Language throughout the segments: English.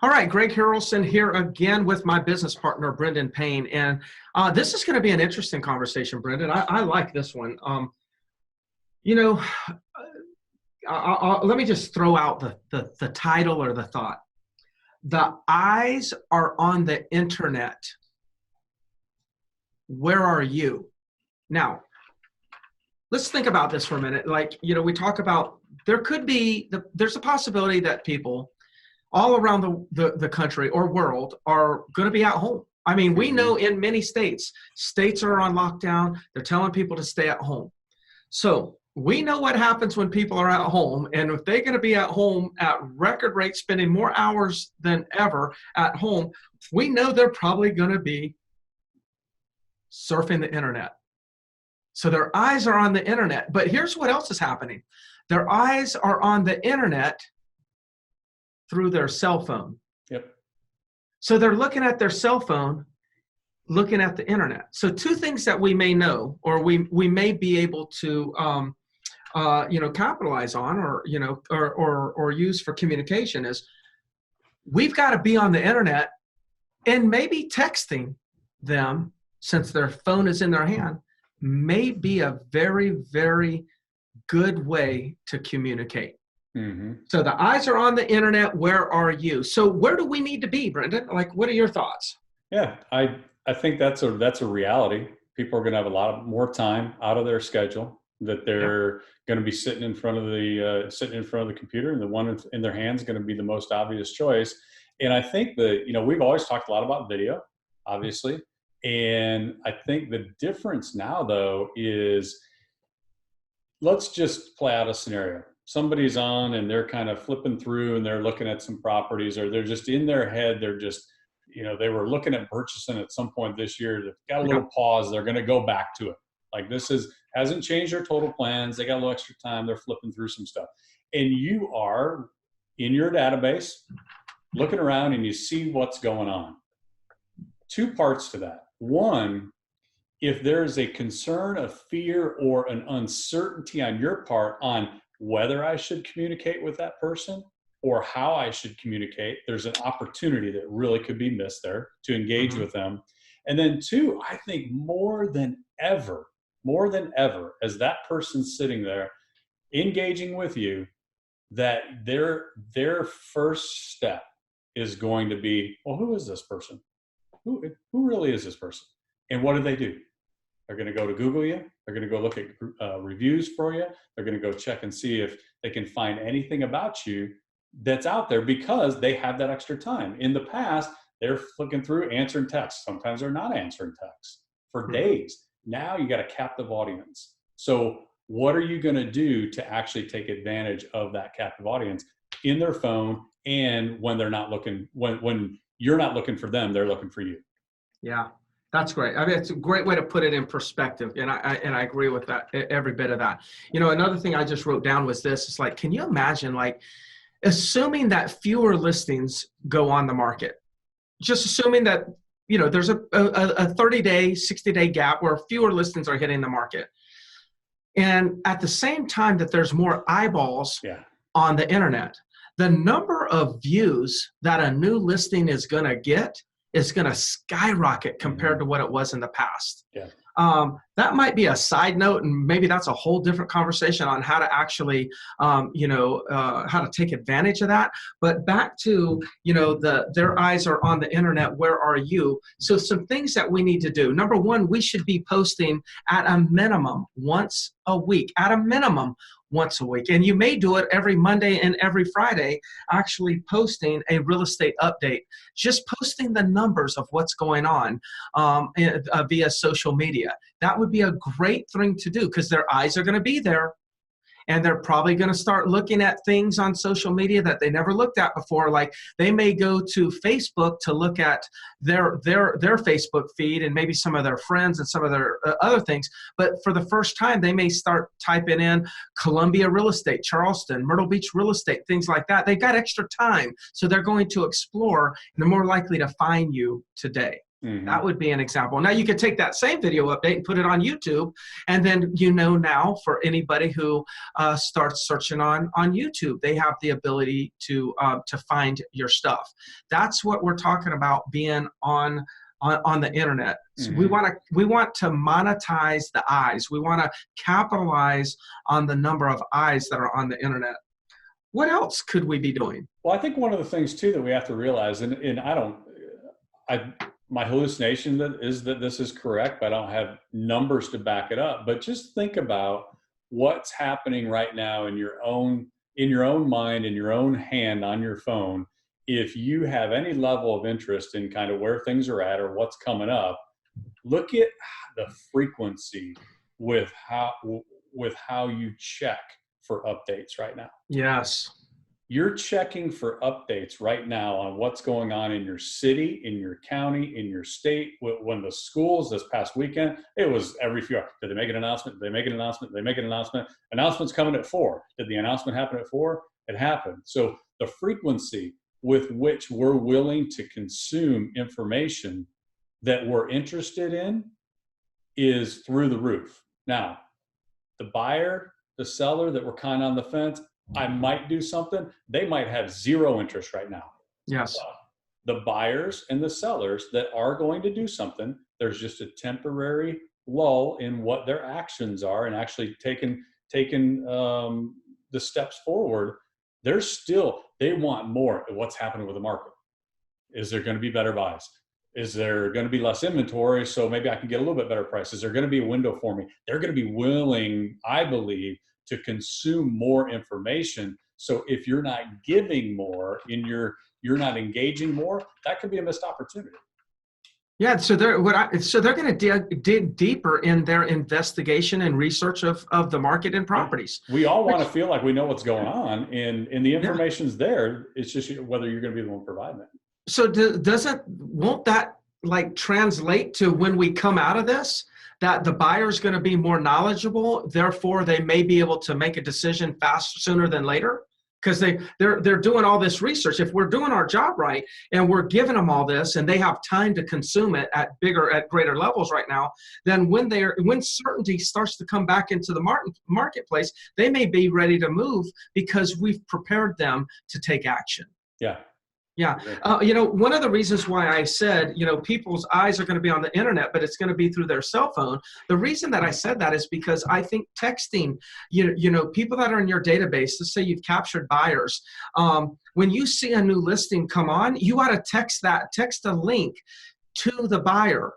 All right, Greg Harrelson here again with my business partner, Brendan Payne. And this is going to be an interesting conversation, Brendan. I like this one. You know, let me just throw out the title or the thought. The eyes are on the internet. Where are you? Now, let's think about this for a minute. Like, we talk about there's a possibility that people all around the country or world are going to be at home. I mean, we know in many states are on lockdown. They're telling people to stay at home. So we know what happens when people are at home. And if they're going to be at home at record rates, spending more hours than ever at home, we know they're probably going to be surfing the internet. So their eyes are on the internet. But here's what else is happening. Their eyes are on the internet through their cell phone. Yep. So they're looking at their cell phone, looking at the internet. So two things that we may know, or we may be able to, capitalize on, or use for communication is we've got to be on the internet and maybe texting them, since their phone is in their hand, may be a very, very good way to communicate. So the eyes are on the internet. Where are you? So where do we need to be, Brendan? Like, what are your thoughts? Yeah, I think that's a reality. People are going to have a lot more time out of their schedule, that they're going to be sitting in front of the computer, and the one in their hands is going to be the most obvious choice. And I think we've always talked a lot about video, obviously. And I think the difference now, though, is let's just play out a scenario. Somebody's on and they're kind of flipping through and they're looking at some properties, or they're just in their head. They're just, they were looking at purchasing at some point this year. They've got a little pause. They're going to go back to it. Like, hasn't changed their total plans. They got a little extra time. They're flipping through some stuff. And you are in your database looking around and you see what's going on. Two parts to that. One, if there's a concern, a fear, or an uncertainty on your part on whether I should communicate with that person or how I should communicate, there's an opportunity that really could be missed there to engage with them. And then two, I think more than ever, as that person's sitting there engaging with you, that their first step is going to be, well, who is this person? Who really is this person? And what do they do? They're going to go to Google you. They're going to go look at reviews for you. They're going to go check and see if they can find anything about you that's out there, because they have that extra time. In the past, they're flicking through, answering texts. Sometimes they're not answering texts for days. Now you got a captive audience. So what are you going to do to actually take advantage of that captive audience in their phone, and when they're not looking, when you're not looking for them, they're looking for you? Yeah. That's great. I mean, it's a great way to put it in perspective. And I agree with that, every bit of that. Another thing I just wrote down was this. It's like, can you imagine, like, assuming that fewer listings go on the market, just assuming that, there's a 30-day, 60-day gap where fewer listings are hitting the market. And at the same time that there's more eyeballs on the internet, the number of views that a new listing is going to get is going to skyrocket compared to what it was in the past. That might be a side note, and maybe that's a whole different conversation on how to actually, how to take advantage of that. But back to, their eyes are on the internet. Where are you? So some things that we need to do. Number one, we should be posting at a minimum once a week, once a week. And you may do it every Monday and every Friday, actually posting a real estate update, just posting the numbers of what's going on via social media. That would be a great thing to do, because their eyes are going to be there. And they're probably going to start looking at things on social media that they never looked at before. Like, they may go to Facebook to look at their Facebook feed and maybe some of their friends and some of their other things. But for the first time, they may start typing in Columbia real estate, Charleston, Myrtle Beach real estate, things like that. They've got extra time. So they're going to explore, and they're more likely to find you today. That would be an example. Now you could take that same video update and put it on YouTube, and then now for anybody who starts searching on YouTube, they have the ability to find your stuff. That's what we're talking about being on the internet. So we want to monetize the eyes. We want to capitalize on the number of eyes that are on the internet. What else could we be doing? Well, I think one of the things too that we have to realize, and my hallucination is that this is correct, but I don't have numbers to back it up. But just think about what's happening right now in your own mind, in your own hand, on your phone. If you have any level of interest in kind of where things are at or what's coming up, look at the frequency with how you check for updates right now. Yes. You're checking for updates right now on what's going on in your city, in your county, in your state. When the schools this past weekend, it was every few hours. Did they make an announcement? Did they make an announcement? Did they make an announcement? Announcement's coming at 4. Did the announcement happen at 4? It happened. So the frequency with which we're willing to consume information that we're interested in is through the roof. Now, the buyer, the seller that were kind of on the fence, I might do something. They might have zero interest right now. Yes. The buyers and the sellers that are going to do something, there's just a temporary lull in what their actions are and actually taking the steps forward. They want more of what's happening with the market. Is there going to be better buys? Is there going to be less inventory? So maybe I can get a little bit better price. Is there going to be a window for me? They're going to be willing, I believe, to consume more information. So if you're not giving more you're not engaging more, that could be a missed opportunity. Yeah, so they're going to dig deeper in their investigation and research of the market and properties. We all want to feel like we know what's going on, and the information's there. It's just whether you're going to be the one providing it. So won't that like translate to when we come out of this, that the buyer's going to be more knowledgeable, therefore they may be able to make a decision sooner than later? Because they're doing all this research. If we're doing our job right and we're giving them all this and they have time to consume it at greater levels right now, then when certainty starts to come back into the marketplace, they may be ready to move because we've prepared them to take action. Yeah. Yeah. One of the reasons why I said, people's eyes are going to be on the internet, but it's going to be through their cell phone. The reason that I said that is because I think texting, people that are in your database, let's say you've captured buyers. When you see a new listing come on, you ought to text a link to the buyer.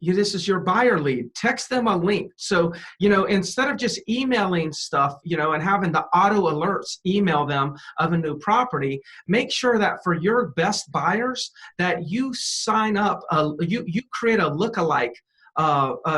This is your buyer lead. Text them a link. So, instead of just emailing stuff, and having the auto alerts email them of a new property, make sure that for your best buyers that you sign up, you create a lookalike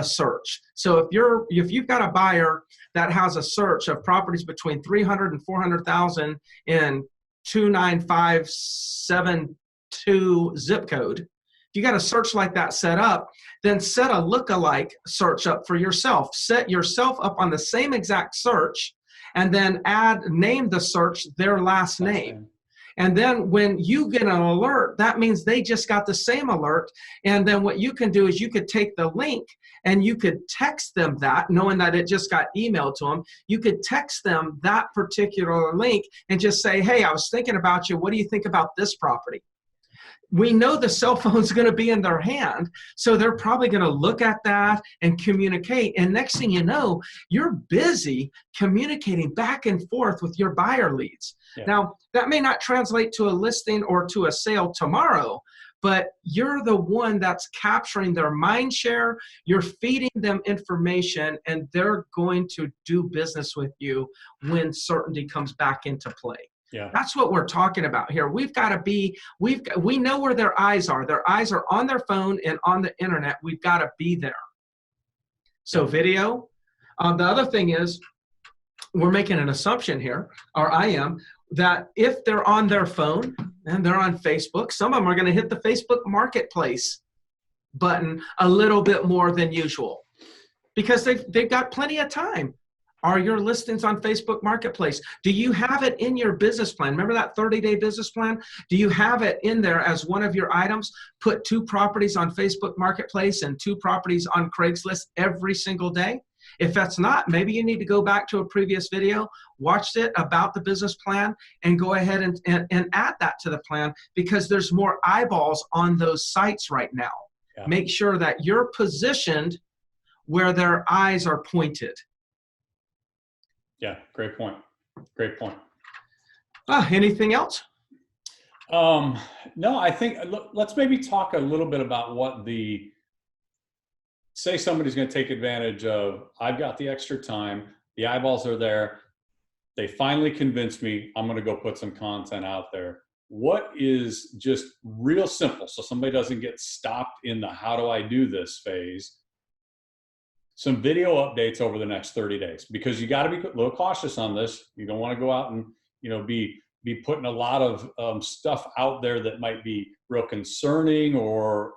search. So if you've got a buyer that has a search of properties between 300 and 400,000 in 29572 zip code, you got a search like that set up, then set a lookalike search up for yourself. Set yourself up on the same exact search, and then name the search their last name. And then when you get an alert, that means they just got the same alert. And then what you can do is you could take the link and you could text them that, knowing that it just got emailed to them. You could text them that particular link and just say, hey, I was thinking about you. What do you think about this property? We know the cell phone's going to be in their hand, so they're probably going to look at that and communicate. And next thing you know, you're busy communicating back and forth with your buyer leads. Yeah. Now, that may not translate to a listing or to a sale tomorrow, but you're the one that's capturing their mind share. You're feeding them information, and they're going to do business with you when certainty comes back into play. Yeah. That's what we're talking about here. We know where their eyes are. Their eyes are on their phone and on the internet. We've got to be there. So video. The other thing is, we're making an assumption here, or I am, that if they're on their phone and they're on Facebook, some of them are going to hit the Facebook Marketplace button a little bit more than usual because they've got plenty of time. Are your listings on Facebook Marketplace? Do you have it in your business plan? Remember that 30-day business plan? Do you have it in there as one of your items? Put 2 properties on Facebook Marketplace and 2 properties on Craigslist every single day? If that's not, maybe you need to go back to a previous video, watch it about the business plan, and go ahead and add that to the plan, because there's more eyeballs on those sites right now. Yeah. Make sure that you're positioned where their eyes are pointed. Yeah, great point. Great point. Anything else? No, I think let's maybe talk a little bit about what say somebody's going to take advantage of, I've got the extra time, the eyeballs are there, they finally convinced me, I'm going to go put some content out there. What is just real simple, so somebody doesn't get stopped in the how do I do this phase? Some video updates over the next 30 days, because you got to be a little cautious on this. You don't want to go out and, be putting a lot of stuff out there that might be real concerning or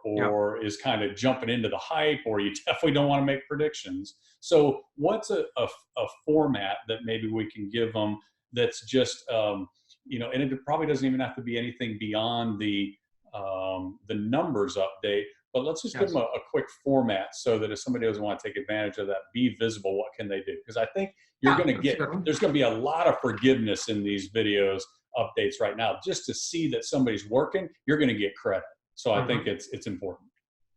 is kind of jumping into the hype, or you definitely don't want to make predictions. So what's a format that maybe we can give them that's just, and it probably doesn't even have to be anything beyond the numbers update, but let's just give them a quick format so that if somebody doesn't want to take advantage of that, be visible, what can they do? Because I think there's going to be a lot of forgiveness in these videos updates right now. Just to see that somebody's working, you're going to get credit. So I think it's important.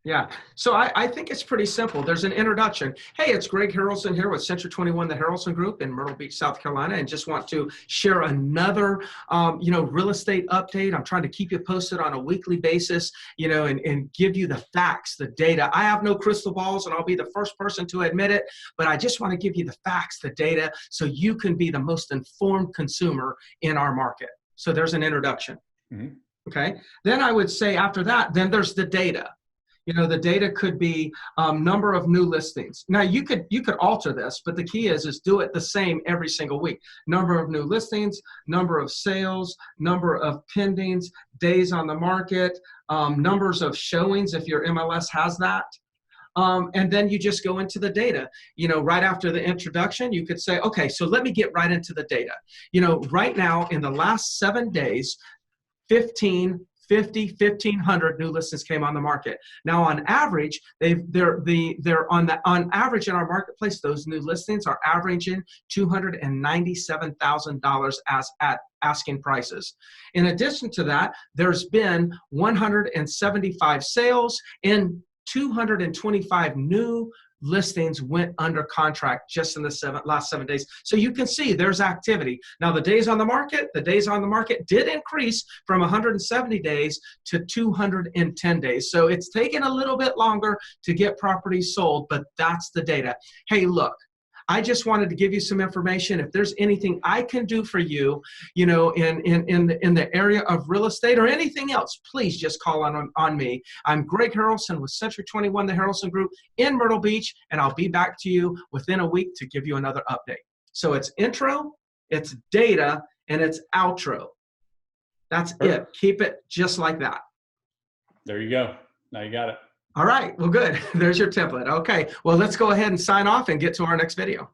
Yeah. So I think it's pretty simple. There's an introduction. Hey, it's Greg Harrelson here with Century 21, the Harrelson Group in Myrtle Beach, South Carolina, and just want to share another, real estate update. I'm trying to keep you posted on a weekly basis, and give you the facts, the data. I have no crystal balls, and I'll be the first person to admit it, but I just want to give you the facts, the data, so you can be the most informed consumer in our market. So there's an introduction. Mm-hmm. Okay. Then I would say after that, then there's the data. The data could be number of new listings. Now you could alter this, but the key is do it the same every single week. Number of new listings, number of sales, number of pendings, days on the market, numbers of showings if your MLS has that. And then you just go into the data. Right after the introduction, you could say, okay, so let me get right into the data. Right now in the last 7 days, 1,500 new listings came on the market. Now, on average, on average in our marketplace, those new listings are averaging $297,000 as at asking prices. In addition to that, there's been 175 sales and 225 new listings went under contract just in the last 7 days. So you can see there's activity. Now the days on the market did increase from 170 days to 210 days. So it's taken a little bit longer to get properties sold, but that's the data. Hey, look, I just wanted to give you some information. If there's anything I can do for you, in the area of real estate or anything else, please just call on me. I'm Greg Harrelson with Century 21, the Harrelson Group in Myrtle Beach, and I'll be back to you within a week to give you another update. So it's intro, it's data, and it's outro. That's it. Keep it just like that. There you go. Now you got it. All right. Well, good. There's your template. Okay. Well, let's go ahead and sign off and get to our next video.